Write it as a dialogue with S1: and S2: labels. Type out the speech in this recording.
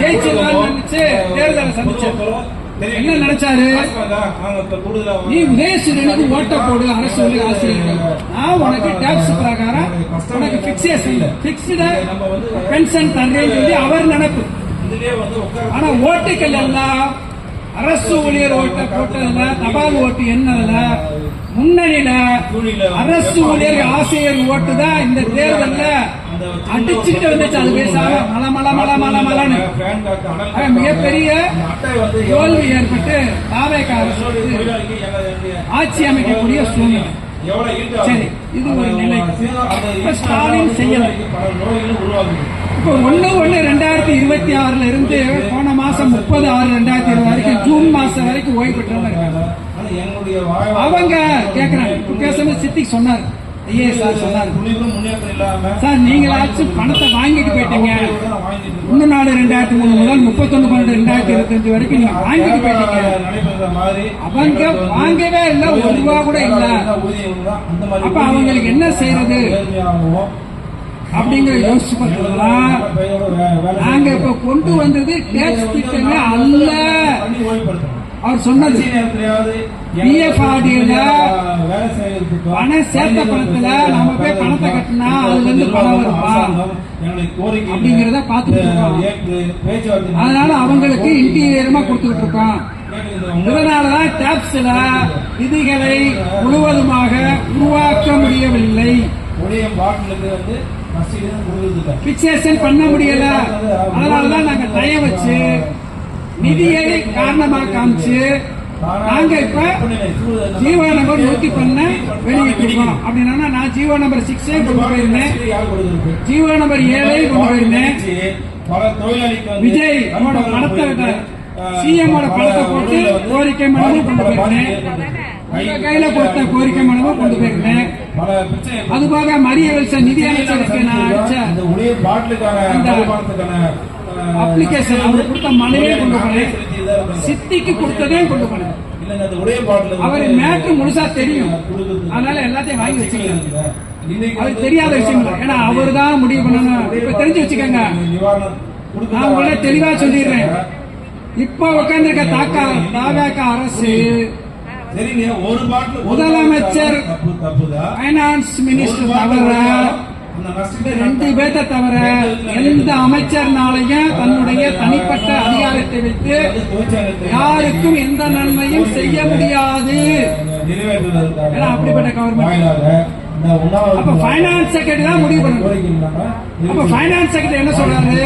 S1: ஜெயிச்சிடலாம்னு நினைச்சு தேர்தலை சந்திச்சாரு. என்ன நினைச்சாரு? நீ உதயசூரியனுக்கு ஓட்ட போடு அரசு ஊழியர் ஆசிரியர்கள், நான் உனக்கு டாக்ஸ் பிரகாரம் உனக்கு பிக்ஸ்டு பென்ஷன் தர்றேன்னு சொல்லி அவர் நினைப்பு. ஆனா ஓட்டுக்கள் எல்லாம் அரசு ஊழியர் ஓட்ட போட்டதுல, தபால் ஓட்டு என்னதுல முன்னணியில அரசு ஊழியர் ஆசிரியர் ஓட்டு தான் இந்த தேர்தல்ல அடிச்சுட்டு வந்துச்சு. அது பேசாம மல மல மல மல மலன்னு மிகப்பெரிய தோல்வி ஏற்பட்டு தாவேக அரசு ஆட்சி அமைக்கக்கூடிய சூழ்நிலை. சரி, இது ஒரு நிலை. ஸ்டாலின் செய்யல. இப்போ 1/1/2026 இருந்து போன மாசம் 30/6/2020 வரைக்கும் ஜூன் மாசம் வரைக்கும் ஓய்வு பெற்றவங்க இருக்காங்க. அவங்க கேக்குறாங்க. பேசும்போது சித்திக்கு சொன்னார், ஐயா சார் சொன்னார், சார் நீங்களாச்சும் பணத்தை வாங்கிட்டு போயிட்டீங்க. 1/4/2003 முதல் 31/12/2025 வரைக்கும் நீங்க வாங்கிட்டு போயிட்டீங்க. அவங்க வாங்கவே இல்லை, ₹1 கூட இல்ல. அப்ப அவங்களுக்கு என்ன செய்யறது அப்படிங்கிற யோசிச்சு பார்த்தீங்கன்னா, நாங்க இப்ப கொண்டு வந்தது டேக்ஸ் திட்டமே அல்ல. அவர் சொன்னது பிஎஃப்ஆர்டில பணம் சேர்த்த பணத்துல நம்ம போய் பணத்தை கட்டினா அதுல இருந்து பணம் வருமா அப்படிங்கறத பாத்துட்டு இருக்கோம். அதனால அவங்களுக்கு இன்டீரியரமா கொடுத்துட்டு இருக்கோம். இதனாலதான் டாக்ஸ்ல விதிகளை முழுவதுமாக உருவாக்க முடியவில்லை, பிக்சேஷன் பண்ண முடியல. அதனாலதான் நாங்க தய வச்சு நிதியை காரணமா காமிச்சு நாங்க இப்ப ஜீவோ நம்பர் 110 வெளியிட்டிருக்கோம். அப்படின்னா நான் ஜீவோ நம்பர் 6 கொண்டு போயிருந்தேன், ஜீவோ நம்பர் 7 கொண்டு போயிருந்தேன். விஜய் படத்தை சிஎம் படத்தை போட்டு கோரிக்கை மனுவும் கொண்டு போயிருந்தேன், கையில கொடுத்த கோரிக்கை மனுவும் கொண்டு போயிருந்தேன். அதுபோக மரிய வில்சன் நிதி அமைச்சருக்கு நான் அடிச்ச அப்ளிகேஷன் அவர் கொடுத்த மனுவே கொண்டு போனேன், சித்திக்கு கொடுத்ததே கொண்டு போனேன். அவர் மேட்ரு முழுசா தெரியும், அதனால எல்லாத்தையும் வாங்கி வச்சுக்கலாம். அவருக்கு தெரியாத விஷயம் இல்லை, ஏன்னா அவரு தான் முடிவு பண்ணணும். இப்ப தெரிஞ்சு வச்சுக்கோங்க, நான் உங்களை தெளிவா சொல்லிடுறேன். இப்ப உட்கார்ந்துருக்க தாவேக அரசு முதலமைச்சர், பைனான்ஸ் மினிஸ்டர் தவிர 2 பேர்த்த தவிர எந்த அமைச்சர்னாலையும் தன்னுடைய தனிப்பட்ட அதிகாரத்தை வைத்து யாருக்கும் எந்த நன்மையும் செய்ய முடியாது. அப்படிப்பட்ட கவர்மெண்ட். அப்ப பைனான்ஸ் செக்ரட்டரி தான் முடிவு பண்ணணும். அப்ப பைனான்ஸ் செக்ரட்டரி என்ன சொல்றாரு?